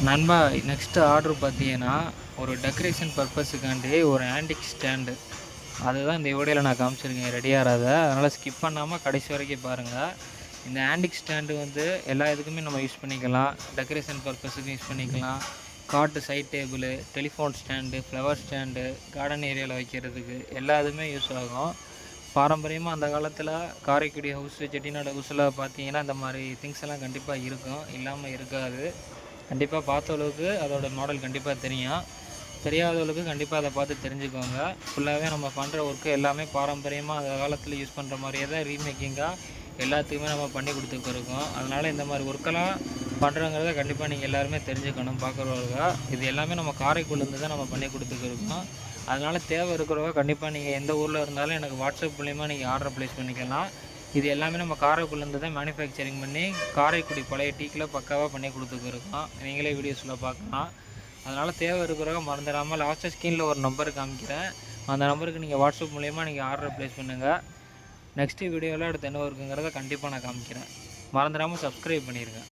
நண்பா, next order பார்த்தீங்கன்னா, ஒரு டெக்கரேஷன் பர்ப்பஸுக்காண்டி ஒரு ஆன்டிக் ஸ்டாண்டு. அதுதான் இந்த வீடியோல நான் காமிச்சிருக்கேன் ரெடியாகிறத. அதனால் ஸ்கிப் பண்ணாமல் கடைசி வரைக்கும் பாருங்கள். இந்த ஆன்டிக் ஸ்டாண்டு வந்து எல்லா இதுக்குமே நம்ம யூஸ் பண்ணிக்கலாம். டெக்கரேஷன் பர்ப்பஸுக்கும் யூஸ் பண்ணிக்கலாம். Cot side table, telephone stand, flower stand, garden ஏரியாவில் வைக்கிறதுக்கு எல்லா இதுவுமே யூஸ் ஆகும். பாரம்பரியமாக அந்த காலத்தில் காரைக்குடி ஹவுஸு, செட்டிநாடு ஹவுஸில் பார்த்தீங்கன்னா இந்த மாதிரி திங்ஸ் எல்லாம் கண்டிப்பாக இருக்கும், இல்லாமல் இருக்காது. கண்டிப்பாக பார்த்தவளுக்கு அதோட மாடல் கண்டிப்பாக தெரியும். தெரியாதவளுக்கு கண்டிப்பாக அதை பார்த்து தெரிஞ்சுக்கோங்க. ஃபுல்லாகவே நம்ம பண்ணுற ஒர்க்கு எல்லாமே பாரம்பரியமாக அந்த காலத்தில் யூஸ் பண்ணுற மாதிரியே தான் ரீமேக்கிங்காக எல்லாத்துக்குமே நம்ம பண்ணி கொடுத்துருக்கோம். அதனால் இந்த மாதிரி ஒர்க்கெல்லாம் பண்ணுறோங்கிறத கண்டிப்பாக நீங்கள் எல்லாருமே தெரிஞ்சுக்கணும் பார்க்குறவங்க. இது எல்லாமே நம்ம காரைக்குடிலேருந்து தான் நம்ம பண்ணி கொடுத்துருக்கோம். அதனால் தேவை இருக்கிறவங்க கண்டிப்பாக நீங்கள் எந்த ஊரில் இருந்தாலும் எனக்கு வாட்ஸ்அப் மூலிமா நீங்கள் ஆர்டர் ப்ளேஸ் பண்ணிக்கலாம். இது எல்லாமே நம்ம காரைக்குடிலேருந்து தான் மேனுஃபேக்சரிங் பண்ணி காரைக்குடி பழைய டீக்கில் பக்காவாக பண்ணி கொடுத்துருக்கோம். நீங்களே வீடியோஸில் பார்க்கலாம். அதனால் தேவை இருக்கிறவங்க மறந்துடாமல் லாஸ்ட்டாக ஸ்க்ரீனில் ஒரு நம்பர் காமிக்கிறேன். அந்த நம்பருக்கு நீங்கள் வாட்ஸ்அப் மூலிமா நீங்கள் ஆர்டர் ப்ளேஸ் பண்ணுங்கள். நெக்ஸ்ட்டு வீடியோவில் அடுத்து என்ன இருக்குங்கிறத கண்டிப்பாக நான் காமிக்கிறேன். மறந்துடாமல் சப்ஸ்கிரைப் பண்ணிடுங்க.